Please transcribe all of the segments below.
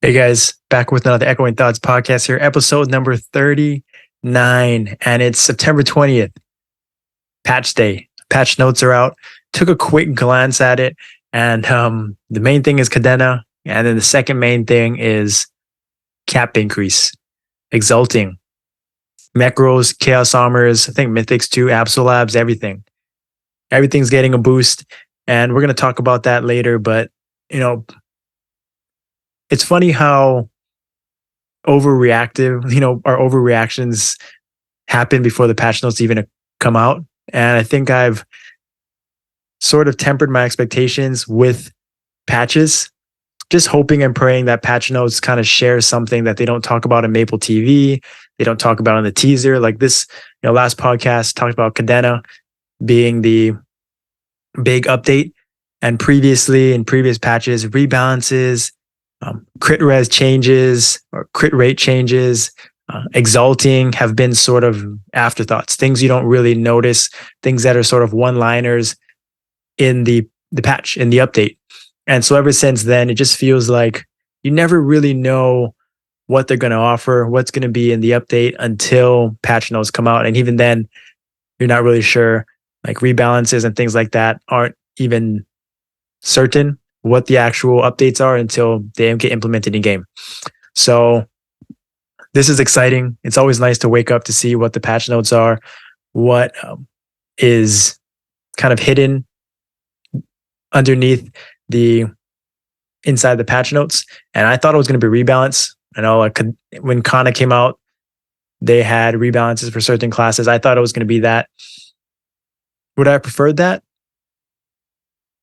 Hey guys, back with another Echoing Thoughts podcast here, episode number 39, and it's September 20th, patch day. Patch notes are out. Took a quick glance at it, and the main thing is Cadena, and then the second main thing is cap increase, exalting, macros, chaos armors, I think mythics too, absolabs, everything. Everything's getting a boost, and we're going to talk about that later, but you know, it's funny how overreactive, our overreactions happen before the patch notes even come out. And I think I've sort of tempered my expectations with patches, just hoping and praying that patch notes kind of share something that they don't talk about in Maple TV. They don't talk about in the teaser. Like this, last podcast talked about Cadena being the big update. And previously in previous patches, rebalances, crit res changes or crit rate changes, exalting have been sort of afterthoughts, things you don't really notice, things that are sort of one-liners in the patch, in the update. And so ever since then, it just feels like you never really know what they're going to offer, what's going to be in the update until patch notes come out. And even then, you're not really sure. Like rebalances and things like that aren't even certain what the actual updates are until they get implemented in game. So this is exciting. It's always nice to wake up to see what the patch notes are, what is kind of hidden underneath inside the patch notes. And I thought it was going to be rebalance. I know when Cadena came out, they had rebalances for certain classes. I thought it was going to be that. Would I have preferred that?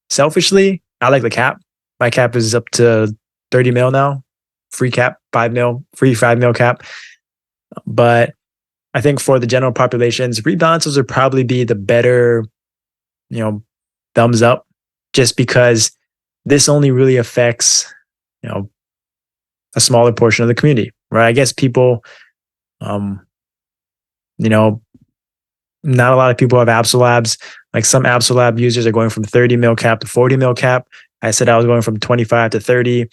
Selfishly, I like the cap. My cap is up to 30 mil now. Free cap, 5 mil, free 5 mil cap. But I think for the general populations, rebalances would probably be the better, thumbs up, just because this only really affects, a smaller portion of the community, right? I guess people, not a lot of people have Absolabs. Like some Absolab users are going from 30 mil cap to 40 mil cap. I said I was going from 25 to 30,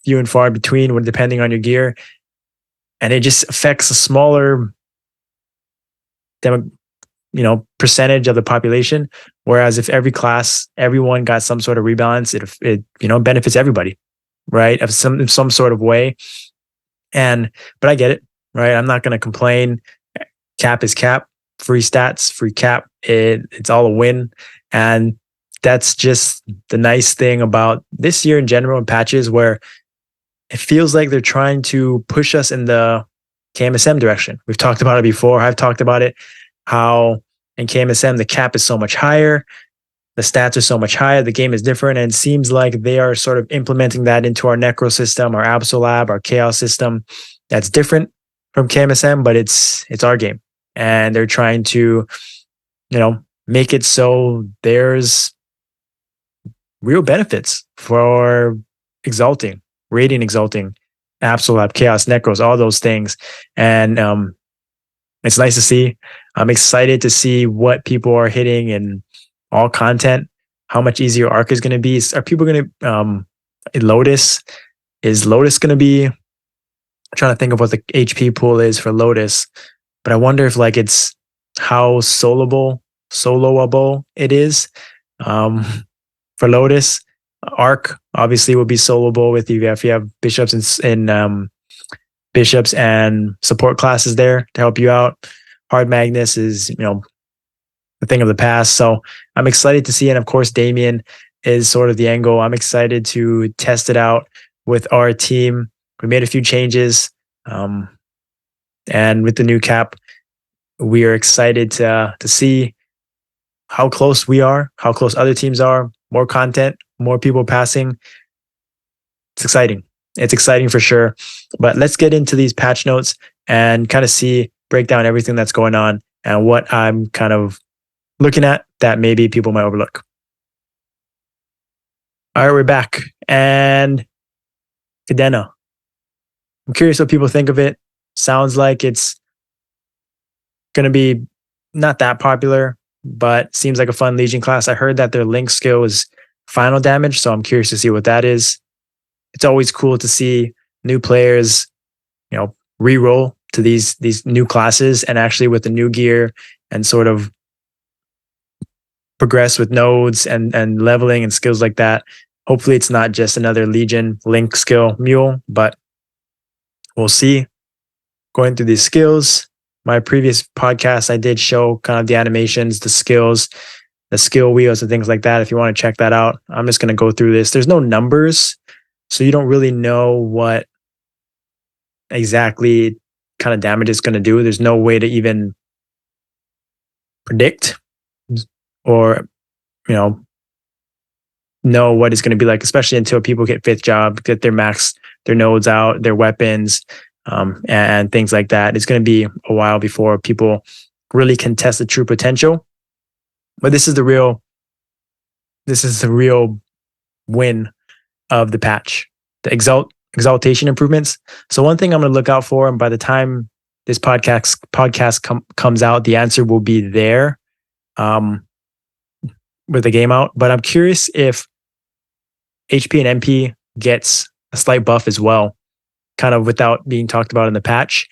few and far between, depending on your gear. And it just affects a smaller percentage of the population. Whereas if everyone got some sort of rebalance, it benefits everybody, right? Of some sort of way. But I get it, right? I'm not going to complain. Cap is cap. Free stats, free cap. It's all a win. And that's just the nice thing about this year in general in patches, where it feels like they're trying to push us in the KMSM direction. We've talked about it before. I've talked about it, how in KMSM, the cap is so much higher. The stats are so much higher. The game is different. And it seems like they are sort of implementing that into our Necro system, our Absolab, our Chaos system. That's different from KMSM, but it's our game. And they're trying to, make it so there's real benefits for exalting, rating exalting, Absolab, Chaos, Necros, all those things. And it's nice to see. I'm excited to see what people are hitting in all content, how much easier Arc is going to be. Are people going to, Lotus? Is Lotus going to be, I'm trying to think of what the HP pool is for Lotus. But I wonder if it's how soloable it is for Lotus. Arc obviously will be soloable with you if you have bishops and bishops and support classes there to help you out. Hard Magnus is the thing of the past. So I'm excited to see, and of course Damien is sort of the angle. I'm excited to test it out with our team. We made a few changes. And with the new cap, we are excited to see how close we are, how close other teams are, more content, more people passing. It's exciting. It's exciting for sure. But let's get into these patch notes and kind of break down everything that's going on and what I'm kind of looking at that maybe people might overlook. All right, we're back. And Cadena. I'm curious what people think of it. Sounds like it's going to be not that popular, but seems like a fun Legion class. I heard that their link skill is final damage, so I'm curious to see what that is. it's always cool to see new players, re-roll to these new classes and actually with the new gear and sort of progress with nodes and leveling and skills like that. Hopefully it's not just another Legion Link skill mule, but we'll see. Going through these skills, my previous podcast, I did show kind of the animations, the skills, the skill wheels and things like that. If you want to check that out, I'm just going to go through this. There's no numbers, so you don't really know what exactly kind of damage it's going to do. There's no way to even predict or, know what it's going to be like, especially until people get 5th job, get their nodes out, their weapons, and things like that. It's going to be a while before people really can test the true potential. But this is the real win of the patch, the exaltation improvements. So one thing I'm going to look out for, and by the time this podcast comes out, the answer will be there with the game out. But I'm curious if HP and MP gets a slight buff as well, kind of without being talked about in the patch,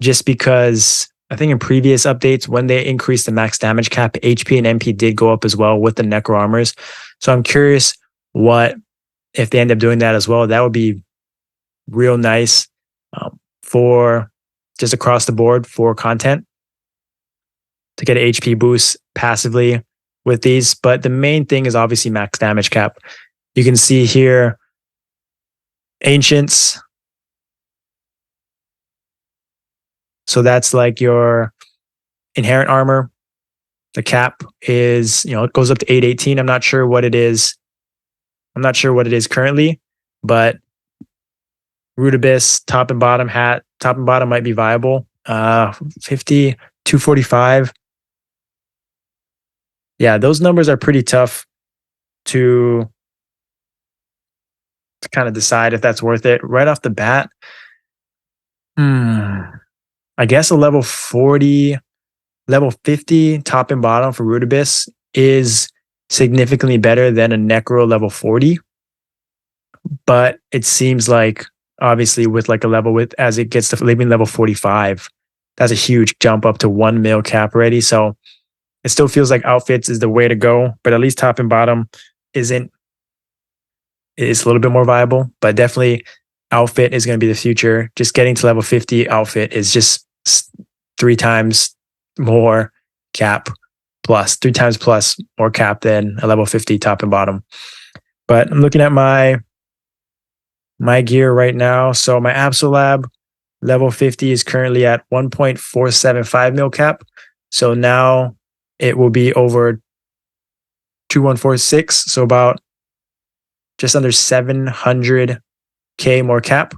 just because I think in previous updates, when they increased the max damage cap, HP and MP did go up as well with the Necro armors. So I'm curious what if they end up doing that as well. That would be real nice for just across the board for content to get an HP boost passively with these. But the main thing is obviously max damage cap. You can see here, Ancients. So that's like your inherent armor. The cap is, it goes up to 818. I'm not sure what it is. I'm not sure what it is currently, but Root Abyss, top and bottom might be viable. 50, 245. Yeah, those numbers are pretty tough to kind of decide if that's worth it right off the bat. I guess a level 40, level 50 top and bottom for Root Abyss is significantly better than a Necro level 40. But it seems like obviously with like a level as it gets to living level 45, that's a huge jump up to 1 mil cap already. So it still feels like outfits is the way to go, but at least top and bottom is a little bit more viable, but definitely outfit is going to be the future. Just getting to level 50 outfit is just 3 times more cap plus, 3 times plus more cap than a level 50 top and bottom. But I'm looking at my gear right now. So my Absolab level 50 is currently at 1.475 mil cap. So now it will be over 2146. So about just under 700K more cap.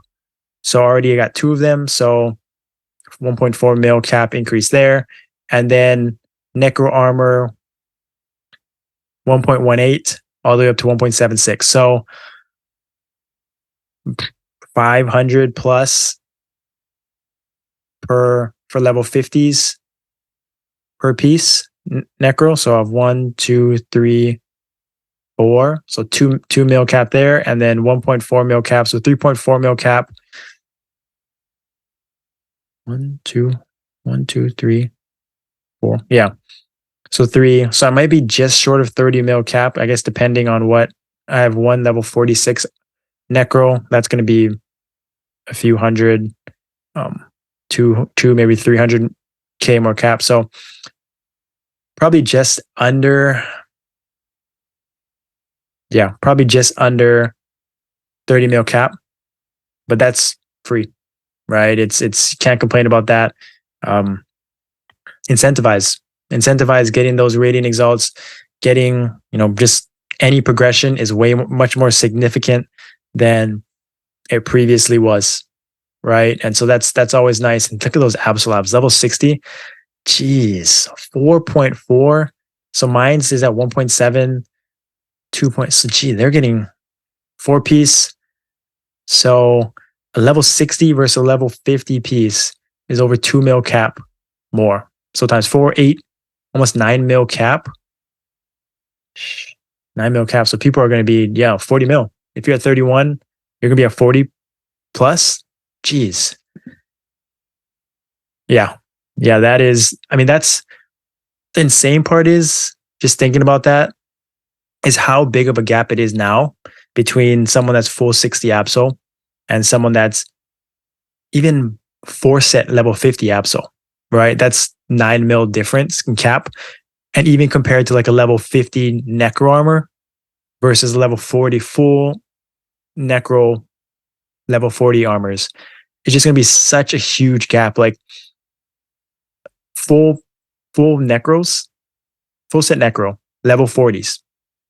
So already I got 2 of them. So 1.4 mil cap increase there. And then Necro Armor 1.18 all the way up to 1.76. So 500 plus for level 50s per piece Necro. So I have 1, 2, 3, 4. So 2 mil cap there, and then 1.4 mil cap. So 3.4 mil cap. 1, 2, 3, 4. Yeah. So 3. So I might be just short of 30 mil cap, I guess, depending on what I have. 1 level 46 Necro. That's going to be a few hundred, 2 maybe 300K more cap. So probably just under, probably just under 30 mil cap, but that's free, right? It's can't complain about that. Incentivize getting those Radiant Exalts, getting, just any progression is much more significant than it previously was, right? And so that's always nice. And look at those Absolabs, level 60. Jeez, 4.4. So mine's is at 1.7, 2 points. So they're getting 4 piece. So a level 60 versus a level 50 piece is over 2 mil cap more. So times 4, 8, almost 9 mil cap. 9 mil cap. So people are going to be, 40 mil. If you're at 31, You're gonna be at 40 plus. Jeez. Yeah. Yeah, that is, I mean, that's the insane part is just thinking about that is how big of a gap it is now between someone that's full 60 Absol and someone that's even 4-set level 50 Absol, right? That's 9 mil difference in cap. And even compared to like a level 50 Necro armor versus a level 40 full Necro level 40 armors, it's just going to be such a huge gap. Like full Necros, full set Necro, level 40s.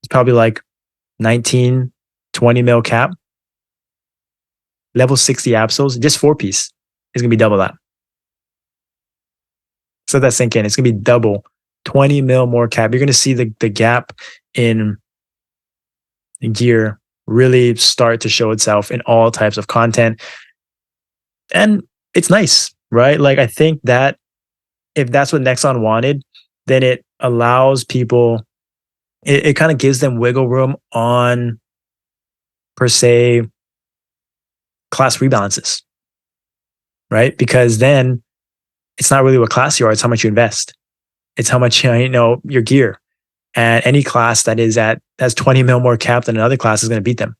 It's probably like 19, 20 mil cap. Level 60 Absols, just 4-piece is going to be double that. So that sink in. It's going to be double, 20 mil more cap. You're going to see the gap in gear really start to show itself in all types of content. And it's nice, right? Like, I think that if that's what Nexon wanted, then it allows people, it kind of gives them wiggle room on, per se, class rebalances, right? Because then it's not really what class you are, it's how much you invest. It's how much, your gear. And any class that has 20 mil more cap than another class is going to beat them.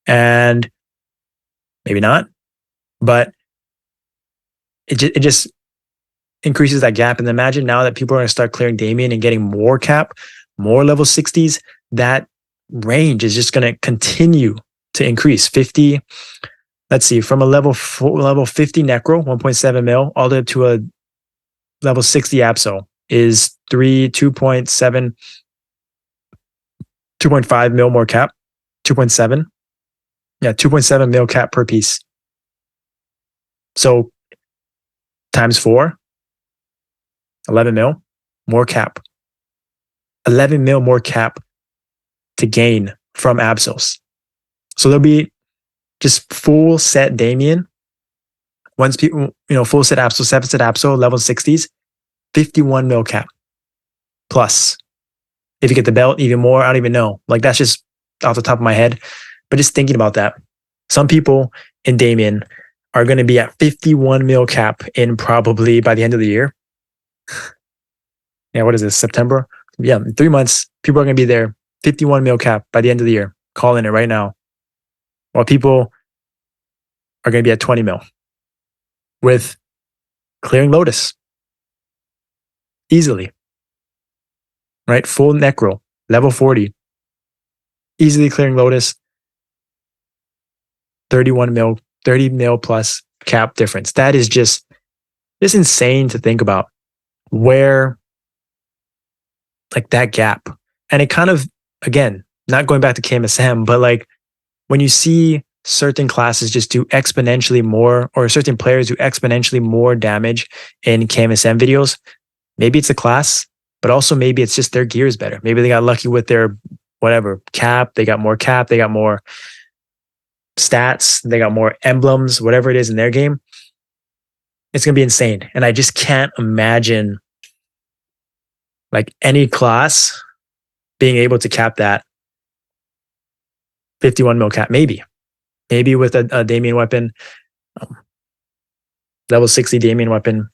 And maybe not, but it just increases that gap. And imagine now that people are going to start clearing Damien and getting more cap, more level 60s, that range is just going to continue to increase. 50, let's see, from a level 50 Necro, 1.7 mil, all the way up to a level 60 Absol is 2.7, 2.5 mil more cap, 2.7. Yeah, 2.7 mil cap per piece. So times 4, 11 mil more cap. 11 mil more cap to gain from Absols. So there'll be just full set Damien. Once people, full set Absol, 7-set Absol, level 60s, 51 mil cap. Plus, if you get the belt, even more. I don't even know. Like, that's just off the top of my head. But just thinking about that, some people in Damien are going to be at 51 mil cap in probably by the end of the year. Yeah, what is this, September? Yeah, in 3 months, people are going to be there, 51 mil cap by the end of the year. Calling it right now. While people are going to be at 20 mil with clearing Lotus easily, right? Full Necro, level 40, easily clearing Lotus, 31 mil, 30 mil plus cap difference. That is just insane to think about where, like, that gap. And it kind of, again, not going back to KMSM, but like when you see certain classes just do exponentially more, or certain players do exponentially more damage in KMSM videos, maybe it's a class, but also maybe it's just their gear is better. Maybe they got lucky with their whatever cap, they got more cap, they got more stats, they got more emblems, whatever it is in their game. It's going to be insane. And I just can't imagine like any class being able to cap that 51 mil cap. Maybe with a Damien weapon, level 60 Damien weapon,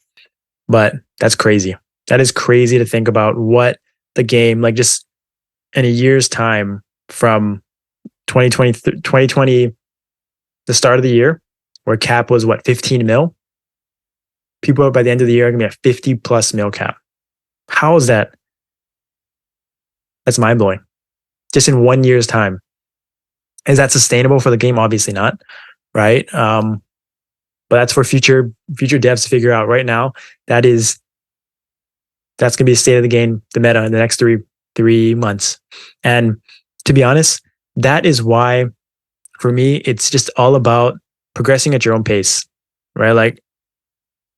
but that's crazy. That is crazy to think about what the game, like, just in a year's time from 2020, the start of the year, where cap was 15 mil. People by the end of the year are going to be at 50 plus mil cap. How is that? That's mind blowing. Just in 1 year's time. Is that sustainable for the game? Obviously not, right? But that's for future devs to figure out. Right now, that's going to be the state of the game, the meta in the next three months. And to be honest, that is why, for me, it's just all about progressing at your own pace, right? Like,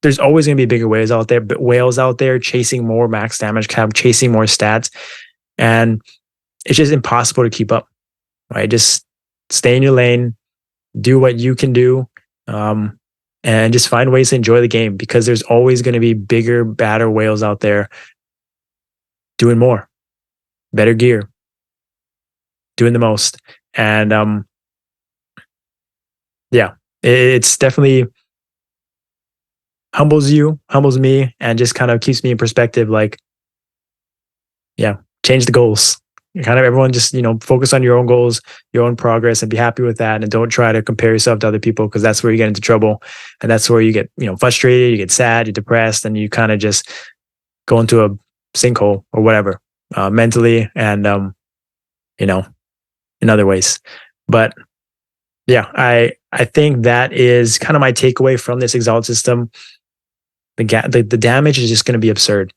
there's always going to be bigger whales out there chasing more max damage cap, chasing more stats. And it's just impossible to keep up, right? Just stay in your lane, do what you can do, and just find ways to enjoy the game, because there's always going to be bigger, badder whales out there doing more, better gear, doing the most. And yeah, it's definitely humbles me, and just kind of keeps me in perspective. Like, yeah, change the goals. Kind of everyone just, focus on your own goals, your own progress, and be happy with that. And don't try to compare yourself to other people, because that's where you get into trouble. And that's where you get, frustrated, you get sad, you're depressed, and you kind of just go into a sinkhole or whatever, mentally and, in other ways. But yeah, I think that is kind of my takeaway from this Exalt system. The damage is just going to be absurd.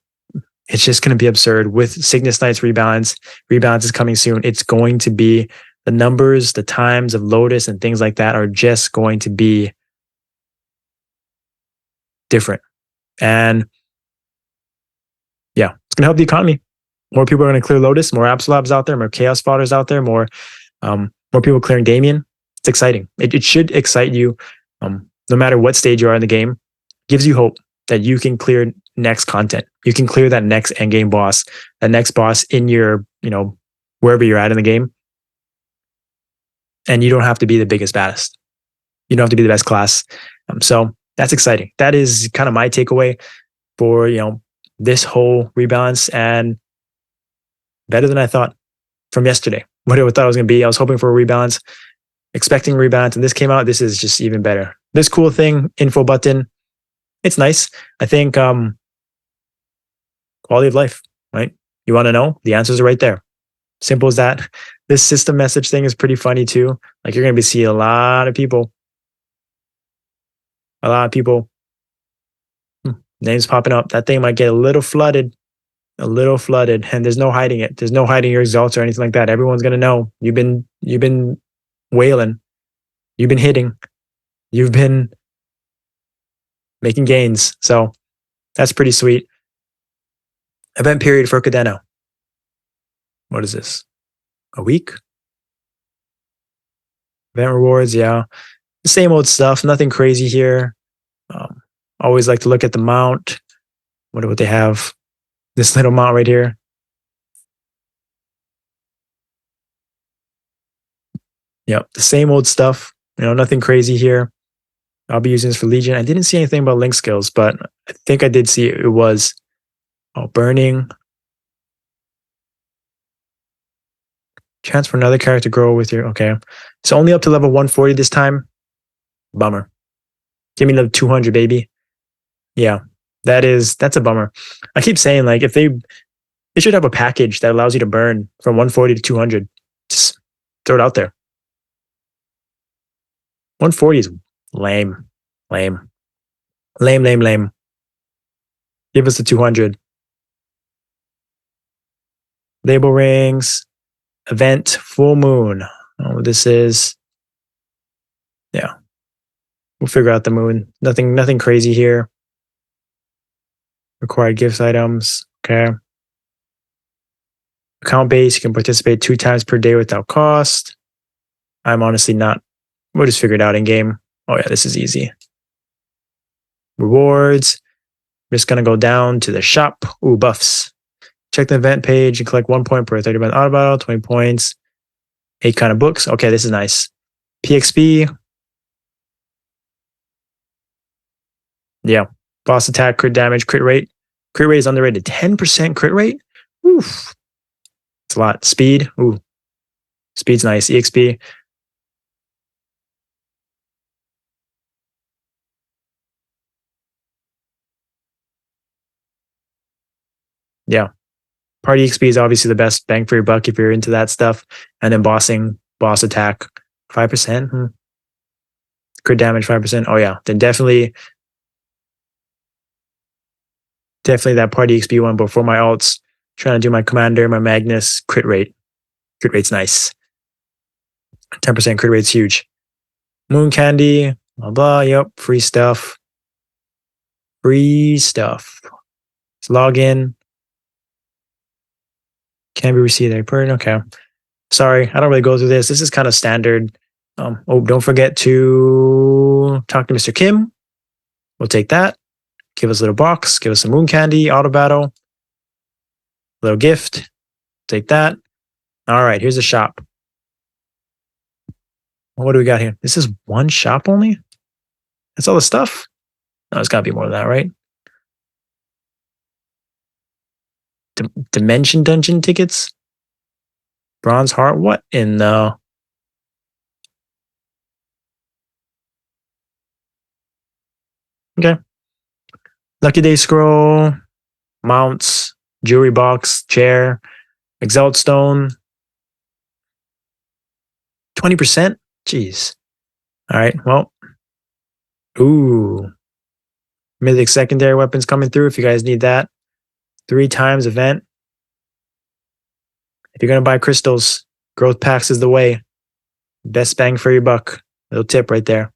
It's just going to be absurd with Cygnus Knight's rebalance. Rebalance is coming soon. It's going to be the numbers, the times of Lotus and things like that are just going to be different. And yeah, it's going to help the economy. More people are going to clear Lotus, more Absolabs out there, more Chaos Fodders out there, more people clearing Damien. It's exciting. It should excite you, no matter what stage you are in the game. Gives you hope that you can clear next content. You can clear that next endgame boss, that next boss in your, wherever you're at in the game. And you don't have to be the biggest, baddest. You don't have to be the best class. So that's exciting. That is kind of my takeaway for, this whole rebalance, and better than I thought from yesterday. What I thought it was going to be. I was hoping for a rebalance, expecting a rebalance, and this came out. This is just even better. This cool thing, info button, it's nice. I think quality of life, right? You want to know? The answers are right there. Simple as that. This system message thing is pretty funny too. Like, you're going to be seeing a lot of people, names popping up. That thing might get a little flooded, and there's no hiding it. There's no hiding your results or anything like that. Everyone's going to know you've been whaling, you've been hitting, you've been making gains. So that's pretty sweet. Event period for Cadena. What is this? A week? Event rewards, yeah. The same old stuff. Nothing crazy here. Always like to look at the mount. Wonder what they have. This little mount right here. Yep, the same old stuff. Nothing crazy here. I'll be using this for Legion. I didn't see anything about link skills, but I think I did see it was burning. Chance for another character to grow with your, okay. So only up to level 140 this time. Bummer. Give me level 200, baby. Yeah, that's a bummer. I keep saying, like, if they should have a package that allows you to burn from 140 to 200. Just throw it out there. 140 is lame. Give us the 200. Label rings. Event full moon. Oh, this is, yeah. We'll figure out the moon. Nothing crazy here. Required gifts items. Okay. Account base, you can participate 2 times per day without cost. I'm honestly not. We'll just figure it out in game. Oh yeah, this is easy. Rewards. I'm just going to go down to the shop. Ooh, buffs. Check the event page and collect 1 point per 30 auto battle, 20 points. 8 kind of books. Okay, this is nice. PXP. Yeah. Boss attack, crit damage, crit rate. Crit rate is underrated. 10% crit rate? Oof. It's a lot. Speed. Ooh. Speed's nice. EXP. Yeah. Party XP is obviously the best bang for your buck if you're into that stuff. And then boss attack, 5%. Crit damage, 5%. Oh yeah. Then definitely that party XP one before my alts. Trying to do my commander, my Magnus, crit rate. Crit rate's nice. 10% crit rate's huge. Moon candy, blah blah. Yep, free stuff. Let's log in. Can be received every person. Okay. Sorry, I don't really go through this. This is kind of standard. Don't forget to talk to Mr. Kim. We'll take that. Give us a little box. Give us some moon candy, auto battle. Little gift. Take that. All right, here's the shop. What do we got here? This is one shop only? That's all the stuff? No, it's got to be more than that, right? Dimension Dungeon tickets? Bronze Heart? What in the... Okay. Lucky Day Scroll, mounts, jewelry box, chair, Exalt Stone. 20%? Jeez. All right, well. Ooh. Mythic secondary weapons coming through if you guys need that. 3 times event. If you're going to buy crystals, growth packs is the way. Best bang for your buck. Little tip right there.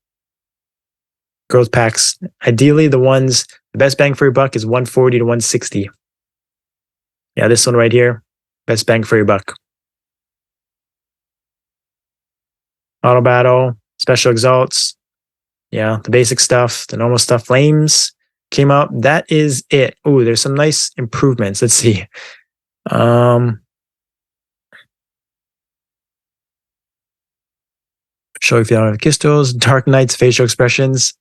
Growth packs. Ideally, the best bang for your buck is 140 to 160. Yeah, this one right here. Best bang for your buck. Auto battle, special exalts. Yeah, the basic stuff, the normal stuff. Flames came up. That is it. Ooh, there's some nice improvements. Let's see. Show if you don't have crystals. Dark Knight's facial expressions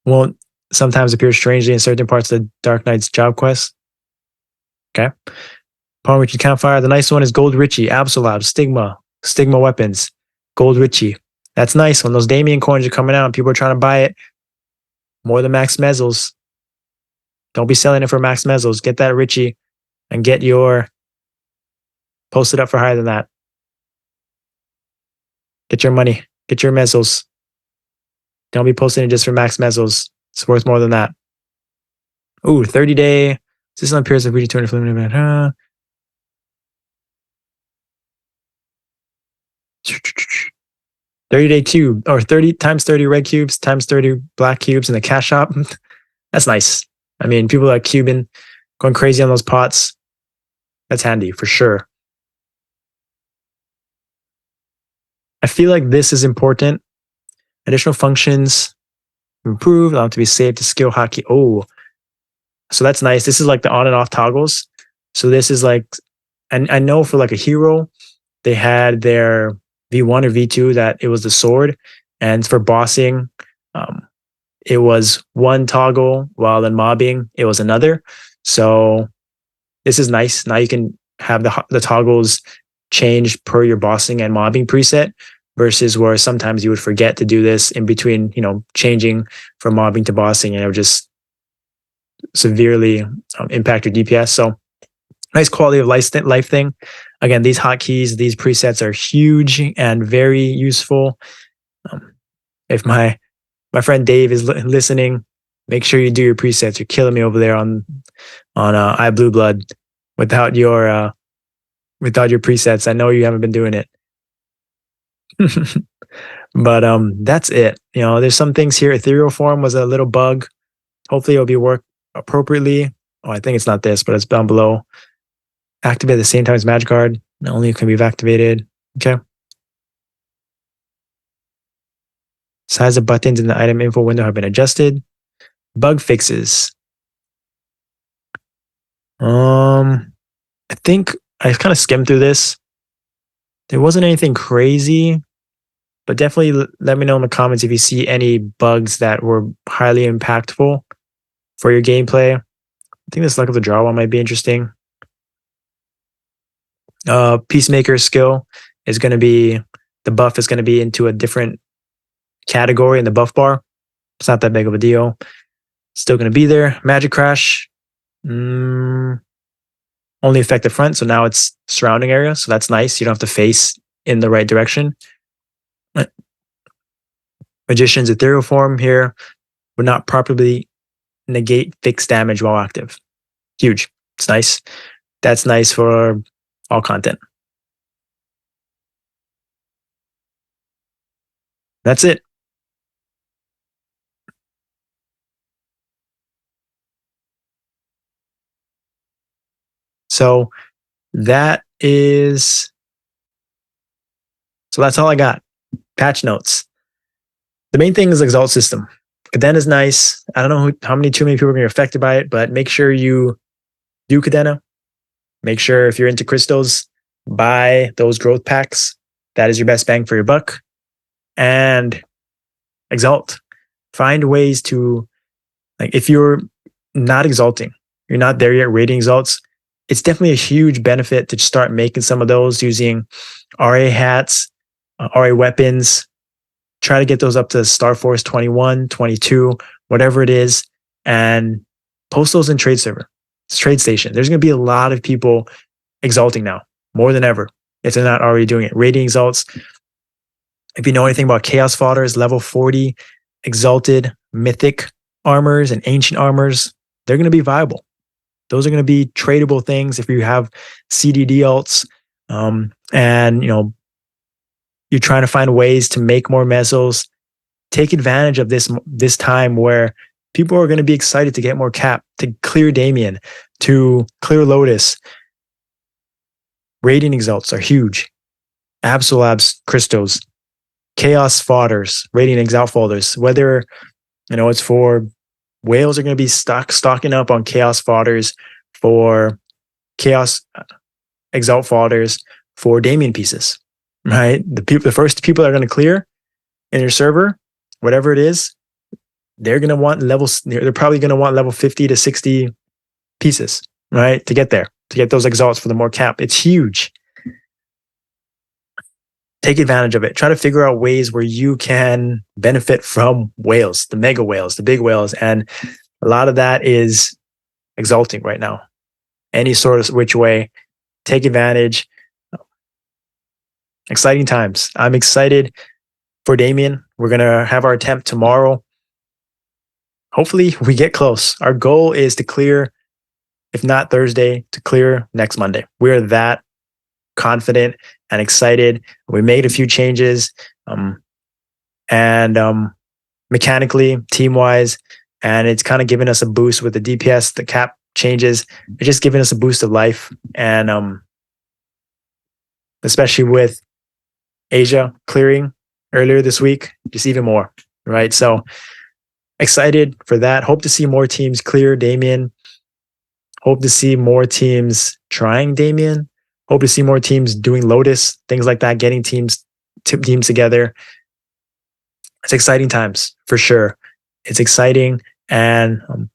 won't sometimes appear strangely in certain parts of the Dark Knight's job quest. Okay. Palm Richie Campfire. The nice one is Gold Richie, Absolab, Stigma weapons, Gold Richie. That's nice. When those Damien coins are coming out and people are trying to buy it, more than max mezzels. Don't be selling it for max mezzels. Get that Richie and get your... Post it up for higher than that. Get your money. Get your mezzels. Don't be posting it just for max mezzels. It's worth more than that. Ooh, 30-day. System appears of Richie 200 event. 30-day cube, or 30 times 30 red cubes times 30 black cubes in the cash shop. That's nice. I mean, people are cubing, going crazy on those pots. That's handy for sure. I feel like this is important. Additional functions improved, allow them to be saved to skill hotkey. Oh, so that's nice. This is like the on and off toggles. So this is like, and I know for like a hero, they had their V1 or V2 that it was the sword, and for bossing, it was one toggle, while in mobbing it was another. So this is nice. Now you can have the toggles changed per your bossing and mobbing preset, versus where sometimes you would forget to do this in between, changing from mobbing to bossing, and it would just severely impact your DPS. So nice quality of life thing. Again, these hotkeys, these presets are huge and very useful. If my friend Dave is listening, make sure you do your presets. You're killing me over there on I Blue Blood without your presets. I know you haven't been doing it. But that's it. There's some things here. Ethereal form was a little bug. Hopefully it'll be work appropriately. Oh, I think it's not this, but it's down below. Activate at the same time as magic card. Only it can be activated. Okay. Size of buttons in the item info window have been adjusted. Bug fixes. I think I kind of skimmed through this. There wasn't anything crazy, but definitely let me know in the comments if you see any bugs that were highly impactful for your gameplay. I think this Luck of the Draw one might be interesting. Peacemaker skill is going to be, the buff is going to be into a different category in the buff bar. It's not that big of a deal. Still going to be there. Magic Crash. Only affect the front, so now it's surrounding area. So that's nice. You don't have to face in the right direction. Magician's Ethereal form here would not properly negate fixed damage while active. Huge. It's nice. That's nice for all content. That's it. So that's all I got. Patch notes. The main thing is Exalt system. Cadena is nice. I don't know how many too many people are going to be affected by it, but make sure you do Cadena. Make sure if you're into crystals, buy those growth packs. That is your best bang for your buck. And exalt. Find ways to, like, if you're not exalting, you're not there yet rating exalts, it's definitely a huge benefit to start making some of those using RA hats, RA weapons. Try to get those up to Star Force 21, 22, whatever it is, and post those in trade server, trade station. There's going to be a lot of people exalting now, more than ever, if they're not already doing it. Rating exalts. If you know anything about Chaos Fodders, level 40 exalted mythic armors and ancient armors, they're going to be viable. Those are going to be tradable things if you have CDD alts, and you're trying to find ways to make more mesos. Take advantage of this time where people are going to be excited to get more cap, to clear Damien, to clear Lotus. Rating exalts are huge. Absolabs crystals, chaos fodders, rating exalt folders. Whether it's for whales are going to be stocking up on chaos fodders, for chaos exalt fodders, for Damien pieces. Right, the first people that are going to clear in your server, whatever it is, they're going to want levels. They're probably going to want level 50 to 60 pieces, right, to get there, to get those exalts for the more cap. It's huge. Take advantage of it. Try to figure out ways where you can benefit from whales, the mega whales, the big whales, and a lot of that is exalting right now. Any sort of which way, take advantage. Exciting times. I'm excited for Damien. We're going to have our attempt tomorrow. Hopefully we get close. Our goal is to clear, if not Thursday, to clear next Monday. We're that confident and excited. We made a few changes, and mechanically, team-wise, and it's kind of given us a boost with the DPS, the cap changes. It's just giving us a boost of life, and especially with Asia clearing earlier this week, just even more, right? So excited for that. Hope to see more teams clear Damien. Hope to see more teams trying Damien. Hope to see more teams doing Lotus, things like that, getting teams together. It's exciting times for sure. It's exciting, and I'm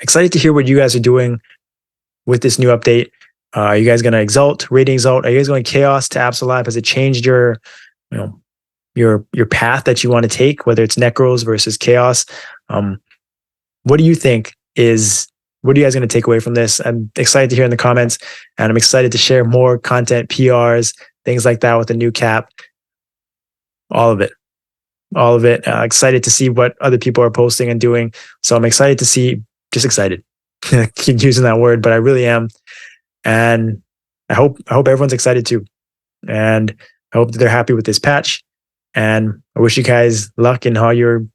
excited to hear what you guys are doing with this new update. Are you guys going to exalt, rating exalt? Are you guys going chaos to Absolab? Has it changed your path that you want to take, whether it's necros versus chaos? What do you think what are you guys going to take away from this? I'm excited to hear in the comments, and I'm excited to share more content, PRs, things like that with the new cap. All of it. Excited to see what other people are posting and doing. So I'm excited to see, just excited. I keep using that word, but I really am. And I hope everyone's excited too. And I hope that they're happy with this patch. And I wish you guys luck in all your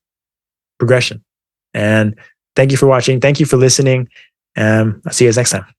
progression. And thank you for watching. Thank you for listening. I'll see you guys next time.